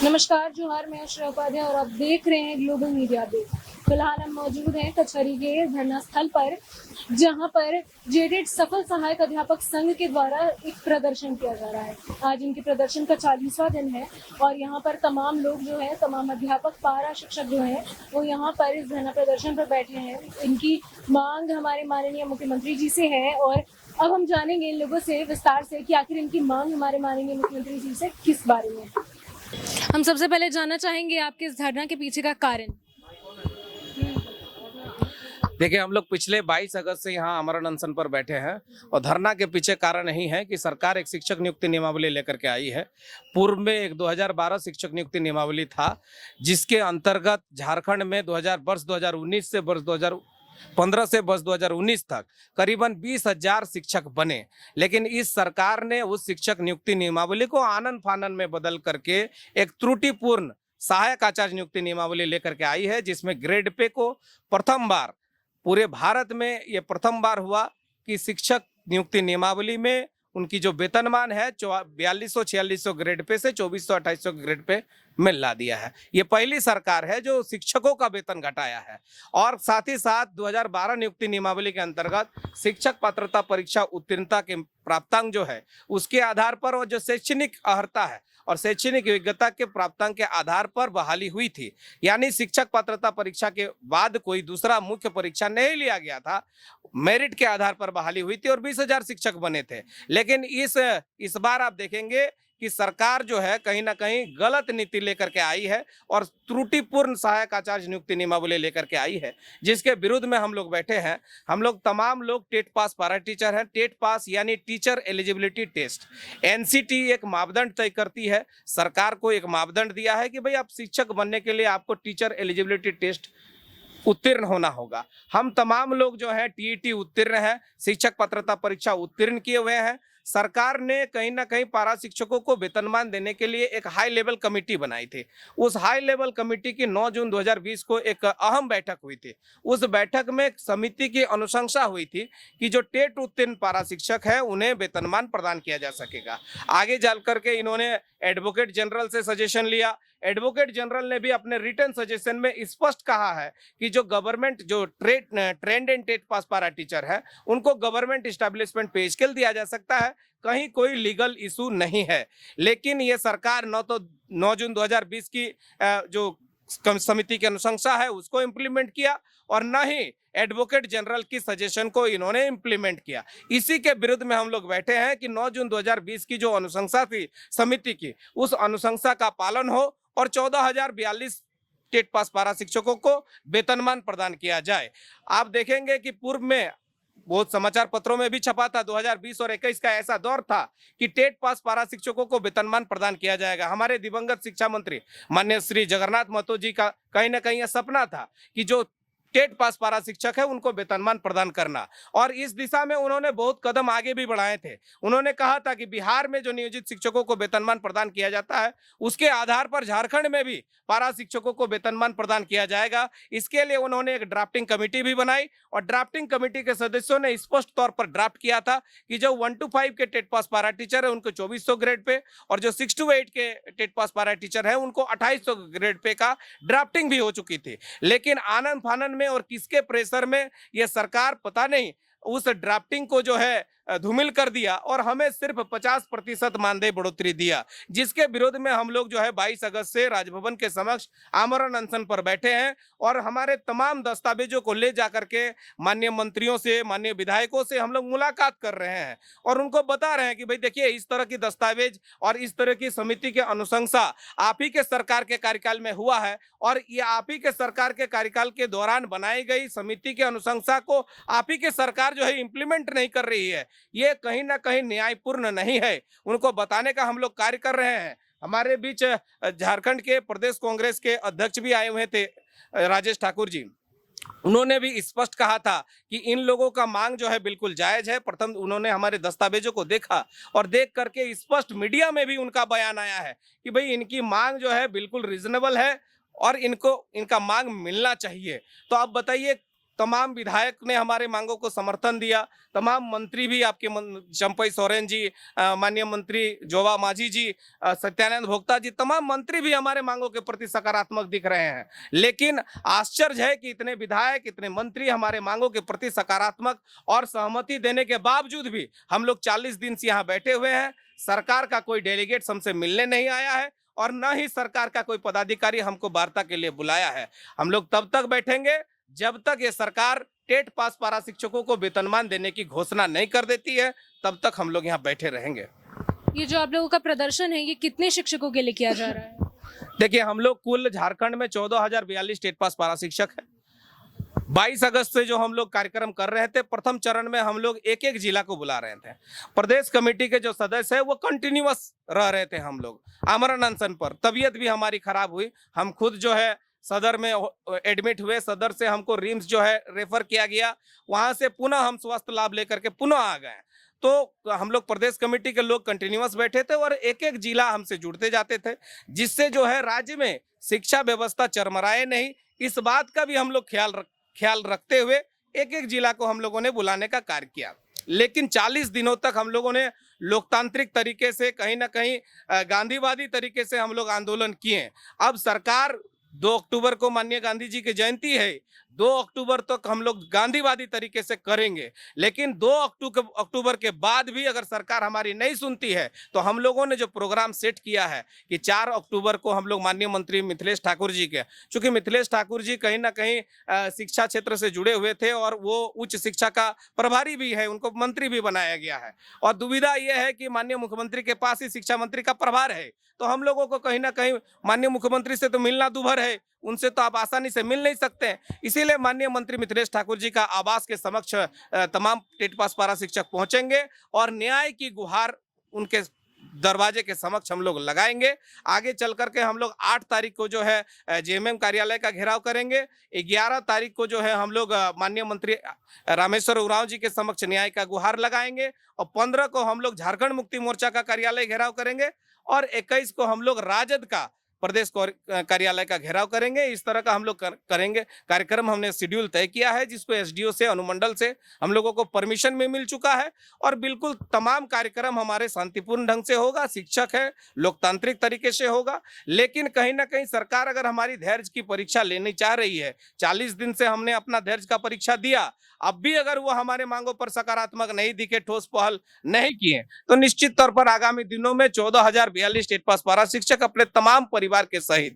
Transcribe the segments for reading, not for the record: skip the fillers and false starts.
नमस्कार, जोहार, मैं श्रेया उपाध्याय और आप देख रहे हैं ग्लोबल मीडिया डे। फिलहाल हम मौजूद हैं कचहरी के धरना स्थल पर, जहां पर जेडेड सफल सहायक अध्यापक संघ के द्वारा एक प्रदर्शन किया जा रहा है। आज इनके प्रदर्शन का 40वां दिन है और यहाँ पर तमाम लोग जो है, तमाम अध्यापक, पारा शिक्षक जो हैं, वो यहाँ पर इस धरना प्रदर्शन पर बैठे हैं। इनकी मांग हमारे माननीय मुख्यमंत्री जी से है और अब हम जानेंगे इन लोगों से विस्तार से कि आखिर इनकी मांग हमारे माननीय मुख्यमंत्री जी से किस बारे में है। हम सबसे पहले जानना चाहेंगे आपके इस धरना के पीछे का कारण। देखिए, हम लोग पिछले 22 अगस्त से यहाँ आमरण अनशन पर बैठे हैं और धरना के पीछे कारण यही है कि सरकार एक शिक्षक नियुक्ति नियमावली लेकर के आई है। पूर्व में एक 2012 शिक्षक नियुक्ति नियमावली था, जिसके अंतर्गत झारखंड में वर्ष 2019 से वर्ष 2015 से वर्ष 2019 तक करीबन 20,000 शिक्षक बने। लेकिन इस सरकार ने उस शिक्षक नियुक्ति नियमावली को आनन फानन में बदल करके एक त्रुटिपूर्ण सहायक आचार्य नियुक्ति नियमावली लेकर के आई है, जिसमें ग्रेड पे को प्रथम बार पूरे भारत में ये प्रथम बार हुआ कि शिक्षक नियुक्ति नियमावली में उनकी जो वेतनमान है 4200-4600 ग्रेड पे से 2400-2800 ग्रेड पे में ला दिया है। ये पहली सरकार है जो शिक्षकों का वेतन घटाया है। और साथ ही साथ 2012 नियुक्ति नियमावली के अंतर्गत शिक्षक पात्रता परीक्षा उत्तीर्णता के प्राप्तांक जो है उसके आधार पर और जो शैक्षणिक अर्हता है और शैक्षणिक योग्यता के प्राप्तांक के आधार पर बहाली हुई थी। यानी शिक्षक पात्रता परीक्षा के बाद कोई दूसरा मुख्य परीक्षा नहीं लिया गया था, मेरिट के आधार पर बहाली हुई थी और 20,000 शिक्षक बने थे। लेकिन इस बार आप देखेंगे कि सरकार जो है कहीं ना कहीं गलत नीति लेकर के आई है और त्रुटिपूर्ण सहायक आचार्य नियुक्ति नियमावली लेकर के आई है, जिसके विरुद्ध में हम लोग बैठे हैं। हम लोग तमाम लोग टेट पास पारा टीचर हैं। टेट पास यानी टीचर एलिजिबिलिटी टेस्ट, एनसीटी एक मापदंड तय करती है। सरकार को एक मापदंड दिया है कि भाई आप शिक्षक बनने के लिए आपको टीचर एलिजिबिलिटी टेस्ट उत्तीर्ण होना होगा। हम तमाम लोग जो है टीईटी उत्तीर्ण है, शिक्षक पात्रता परीक्षा उत्तीर्ण किए हुए हैं। सरकार ने कहीं ना कहीं पारा शिक्षकों को वेतनमान देने के लिए एक हाई लेवल कमेटी बनाई थी। उस हाई लेवल कमेटी की 9 जून 2020 को एक अहम बैठक हुई थी। उस बैठक में समिति की अनुशंसा हुई थी कि जो टेट उत्तीर्ण पारा शिक्षक है उन्हें वेतनमान प्रदान किया जा सकेगा। आगे चल करके इन्होंने एडवोकेट जनरल से सजेशन लिया। एडवोकेट जनरल ने भी अपने रिटर्न सजेशन में स्पष्ट कहा है कि जो गवर्नमेंट जो ट्रेंड एंड टेट पास पारा टीचर है उनको गवर्नमेंट इस्टेब्लिशमेंट पे स्केल दिया जा सकता है, कहीं कोई लीगल इशू नहीं है। लेकिन ये सरकार 9 जून 2020 की जो समिति की अनुशंसा है उसको इम्प्लीमेंट किया और न ही एडवोकेट जनरल की सजेशन को इन्होंने इम्प्लीमेंट किया। इसी के विरुद्ध में हम लोग बैठे हैं कि 9 जून 2020 की जो अनुशंसा थी समिति की, उस अनुशंसा का पालन हो और 14,042 टेट पास पारा शिक्षकों को वेतनमान प्रदान किया जाए। आप देखेंगे कि पूर्व में बहुत समाचार पत्रों में भी छपा था, 2020 और 21 का ऐसा दौर था कि टेट पास पारा शिक्षकों को वेतनमान प्रदान किया जाएगा। हमारे दिवंगत शिक्षा मंत्री माननीय श्री जगन्नाथ महतो जी का कहीं ना कहीं यह सपना था कि जो टेट पास पारा शिक्षक है उनको वेतनमान प्रदान करना, और इस दिशा में उन्होंने बहुत कदम आगे भी बढ़ाए थे। उन्होंने कहा था कि बिहार में जो नियोजित शिक्षकों को वेतनमान प्रदान किया जाता है उसके आधार पर झारखंड में भी पारा शिक्षकों को वेतनमान प्रदान किया जाएगा। इसके लिए उन्होंने एक ड्राफ्टिंग कमेटी भी बनाई और ड्राफ्टिंग कमेटी के सदस्यों ने स्पष्ट तौर पर ड्राफ्ट किया था कि जो 1 to 5 के टेट पास पारा टीचर है उनको 2400 ग्रेड पे और जो 6 to 8 के टेट पास पारा टीचर है उनको 2800 ग्रेड पे का ड्राफ्टिंग भी हो चुकी थी। लेकिन आनंद फानन में और किसके प्रेशर में यह सरकार पता नहीं उस ड्राफ्टिंग को जो है धूमिल कर दिया और हमें सिर्फ 50% मानदेय बढ़ोतरी दिया, जिसके विरोध में हम लोग जो है 22 अगस्त से राजभवन के समक्ष आमरण अनशन पर बैठे हैं और हमारे तमाम दस्तावेजों को ले जाकर के माननीय मंत्रियों से, माननीय विधायकों से हम लोग मुलाकात कर रहे हैं और उनको बता रहे हैं कि भाई देखिए, इस तरह की दस्तावेज और इस तरह की समिति की अनुशंसा आप ही के सरकार के कार्यकाल में हुआ है और ये आप ही के सरकार के कार्यकाल के दौरान बनाई गई समिति की अनुशंसा को आप ही के सरकार जो है इंप्लीमेंट नहीं कर रही है। ये कहीं ना कहीं न्यायपूर्ण नहीं है। उनको बताने का हम लोग कार्य कर रहे हैं। हमारे बीच झारखंड के प्रदेश कांग्रेस के अध्यक्ष भी आए हुए थे, राजेश ठाकुर जी। उन्होंने भी स्पष्ट कहा था कि इन लोगों का मांग जो है बिल्कुल जायज है। प्रथम उन्होंने हमारे दस्तावेजों को देखा और देख करके स्पष्ट मीडिया में भी उनका बयान आया है कि भाई इनकी मांग जो है बिल्कुल रीजनेबल है और इनका मांग मिलना चाहिए। तो आप बताइए, तमाम विधायक ने हमारे मांगों को समर्थन दिया, तमाम मंत्री भी आपके चंपई सोरेन जी, माननीय मंत्री जोवा माझी जी, सत्यानंद भोक्ता जी, तमाम मंत्री भी हमारे मांगों के प्रति सकारात्मक दिख रहे हैं। लेकिन आश्चर्य है कि इतने विधायक, इतने मंत्री हमारे मांगों के प्रति सकारात्मक और सहमति देने के बावजूद भी हम लोग 40 दिन से यहाँ बैठे हुए हैं। सरकार का कोई डेलीगेट हमसे मिलने नहीं आया है और न ही सरकार का कोई पदाधिकारी हमको वार्ता के लिए बुलाया है। हम लोग तब तक बैठेंगे जब तक ये सरकार टेट पास पारा शिक्षकों को वेतनमान देने की घोषणा नहीं कर देती है, तब तक हम लोग यहाँ बैठे रहेंगे। ये जो आप लोगों का प्रदर्शन है, ये कितने शिक्षकों के लिए किया जा रहा है? देखिए, हम लोग कुल झारखंड में 14,042 टेट पास पारा शिक्षक है। 22 अगस्त से जो हम लोग कार्यक्रम कर रहे थे, प्रथम चरण में हम लोग एक एक जिला को बुला रहे थे। प्रदेश कमेटी के जो सदस्य है वो कंटिन्यूअस रह रहे थे। हम लोग आमरण अनशन पर, तबीयत भी हमारी खराब हुई, हम खुद जो है सदर में एडमिट हुए, सदर से हमको रिम्स जो है रेफर किया गया, वहां से पुनः हम स्वास्थ्य लाभ लेकर के पुनः आ गए। तो हम लोग प्रदेश कमेटी के लोग कंटिन्यूअस बैठे थे और एक एक जिला हमसे जुड़ते जाते थे, जिससे जो है राज्य में शिक्षा व्यवस्था चरमराए नहीं, इस बात का भी हम लोग ख्याल रखते हुए एक एक जिला को हम लोगों ने बुलाने का कार्य किया। लेकिन 40 दिनों तक हम लोगों ने लोकतांत्रिक तरीके से, कहीं ना कहीं गांधीवादी तरीके से हम लोग आंदोलन किए। अब सरकार 2 अक्टूबर को माननीय गांधी जी की जयंती है, 2 अक्टूबर तक हम लोग गांधीवादी तरीके से करेंगे। लेकिन 2 अक्टूबर के बाद भी अगर सरकार हमारी नहीं सुनती है तो हम लोगों ने जो प्रोग्राम सेट किया है कि 4 अक्टूबर को हम लोग माननीय मंत्री मिथिलेश ठाकुर जी के, चूंकि मिथिलेश ठाकुर जी कहीं ना कहीं शिक्षा क्षेत्र से जुड़े हुए थे और वो उच्च शिक्षा का प्रभारी भी है, उनको मंत्री भी बनाया गया है। और दुविधा यह है कि माननीय मुख्यमंत्री के पास ही शिक्षा मंत्री का प्रभार है, तो हम लोगों को कहीं ना कहीं माननीय मुख्यमंत्री से तो मिलना दूभर है, उनसे तो आप आसानी से मिल नहीं सकते। इसीलिए माननीय मंत्री मिथिलेश ठाकुर जी का आवास के समक्ष तमाम टेट पास पारा शिक्षक पहुंचेंगे और न्याय की गुहार उनके दरवाजे के समक्ष हम लोग लगाएंगे। आगे चल करके हम लोग 8 तारीख को जो है जेएमएम कार्यालय का घेराव करेंगे। 11 तारीख को जो है हम लोग माननीय मंत्री रामेश्वर उरांव जी के समक्ष न्याय का गुहार लगाएंगे और 15 को हम लोग झारखंड मुक्ति मोर्चा का कार्यालय घेराव करेंगे और 21 को हम लोग राजद का प्रदेश कार्यालय का घेराव करेंगे। इस तरह का हम लोग करेंगे कार्यक्रम। हमने शेड्यूल तय किया है, जिसको एसडीओ से, अनुमंडल से हम लोगों को परमिशन में मिल चुका है और बिल्कुल तमाम कार्यक्रम हमारे शांतिपूर्ण ढंग से होगा। शिक्षक है, लोकतांत्रिक तरीके से होगा। लेकिन कहीं ना कहीं सरकार अगर हमारी धैर्य की परीक्षा लेनी चाह रही है, 40 दिन से हमने अपना धैर्य का परीक्षा दिया, अब भी अगर वो हमारे मांगों पर सकारात्मक नहीं दिखे, ठोस पहल नहीं किए, तो निश्चित तौर पर आगामी दिनों में 14,042 टेट पास पारा शिक्षक अपने तमाम परिवार के सहित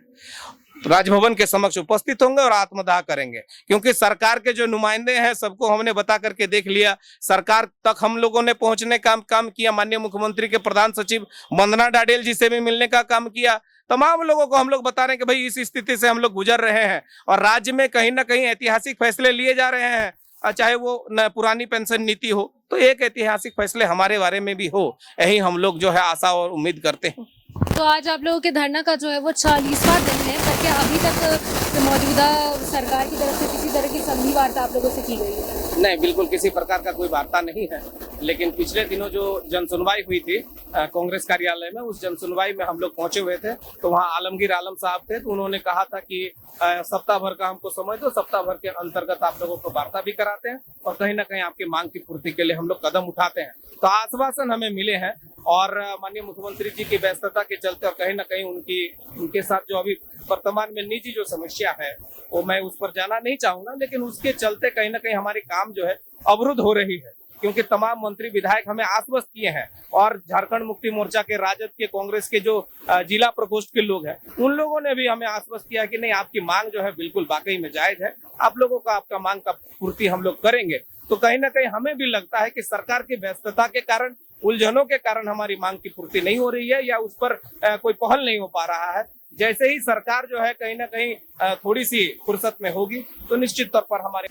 राजभवन के समक्ष उपस्थित होंगे और आत्मदाह करेंगे। क्योंकि सरकार के जो नुमाइंदे हैं सबको हमने बता करके देख लिया, सरकार तक हम लोगों ने पहुंचने का काम किया, माननीय मुख्यमंत्री के प्रधान सचिव वंदना डाडेल जी से भी मिलने का काम किया। तमाम लोगों को हम लोग बता रहे हैं कि भाई इस स्थिति से हम लोग गुजर रहे हैं और राज्य में कहीं ना कहीं ऐतिहासिक फैसले लिए जा रहे हैं, चाहे वो पुरानी पेंशन नीति हो, तो एक ऐतिहासिक फैसले हमारे बारे में भी हो, यही हम लोग जो है आशा और उम्मीद करते हैं। तो आज आप लोगों के धरना का जो है वो 40वां दिन है, पर क्या अभी तक मौजूदा सरकार की तरफ से किसी तरह की संधि वार्ता आप लोगों से की गई है? नहीं, बिल्कुल किसी प्रकार का कोई वार्ता नहीं है। लेकिन पिछले दिनों जो जनसुनवाई हुई थी कांग्रेस कार्यालय में, उस जनसुनवाई में हम लोग पहुंचे हुए थे, तो वहाँ आलमगीर आलम साहब थे, तो उन्होंने कहा था कि सप्ताह भर का हमको समय दो, सप्ताह भर के अंतर्गत आप लोगों को वार्ता भी कराते हैं और कहीं ना कहीं आपकी मांग की पूर्ति के लिए हम लोग कदम उठाते हैं। तो आश्वासन हमें मिले हैं और माननीय मुख्यमंत्री जी की व्यस्तता के चलते और कहीं ना कहीं उनके साथ जो अभी वर्तमान में निजी जो समस्या है वो मैं उस पर जाना नहीं चाहूंगा, लेकिन उसके चलते कहीं ना कहीं हमारी काम जो है अवरुद्ध हो रही है। क्योंकि तमाम मंत्री विधायक हमें आश्वस्त किए हैं और झारखंड मुक्ति मोर्चा के, राजद के, कांग्रेस के जो जिला प्रकोष्ठ के लोग हैं, उन लोगों ने भी हमें आश्वस्त किया कि नहीं, आपकी मांग जो है बिल्कुल वाकई में जायज है, आप लोगों का आपका मांग का पूर्ति हम लोग करेंगे। तो कहीं ना कहीं हमें भी लगता है कि सरकार की व्यस्तता के कारण, उलझनों के कारण हमारी मांग की पूर्ति नहीं हो रही है या उस पर कोई पहल नहीं हो पा रहा है। जैसे ही सरकार जो है कहीं ना कहीं थोड़ी सी फुर्सत में होगी तो निश्चित तौर पर हमारे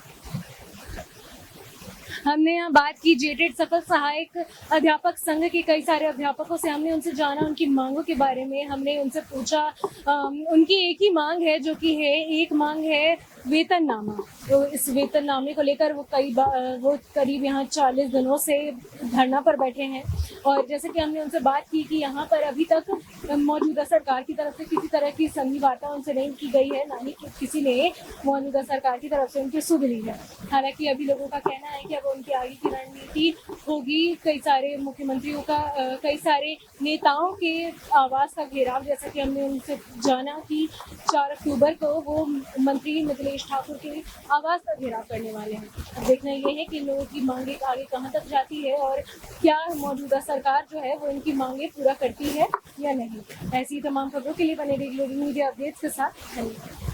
हमने यहाँ बात की जेटेड सफल सहायक अध्यापक संघ के कई सारे अध्यापकों से, हमने उनसे जाना उनकी मांगों के बारे में। हमने उनसे पूछा, उनकी एक ही मांग है जो कि है, एक मांग है वेतननामा, तो इस वेतननामे को लेकर वो वो करीब यहाँ 40 दिनों से धरना पर बैठे हैं। और जैसे कि हमने उनसे बात की कि यहाँ पर अभी तक मौजूदा सरकार की तरफ से किसी तरह की संधि वार्ता उनसे नहीं की गई है, ना ही किसी ने मौजूदा सरकार की तरफ से उनकी सुध ली है। हालांकि अभी लोगों का कहना है कि अब उनकी आगे की रणनीति होगी कई सारे मुख्यमंत्रियों का, कई सारे नेताओं के आवास का घेराव। जैसा कि हमने उनसे जाना कि 4 अक्टूबर को वो मंत्री मिथिलेश ठाकुर के आवास का घेराव करने वाले हैं। अब देखना ये है कि इन लोगों की मांगे आगे कहाँ तक जाती है और क्या मौजूदा सरकार जो है वो इनकी मांगे पूरा करती है या नहीं। ऐसी तमाम खबरों के लिए बने रहिए ग्लोबल मीडिया अपडेट्स के साथ। धन्यवाद।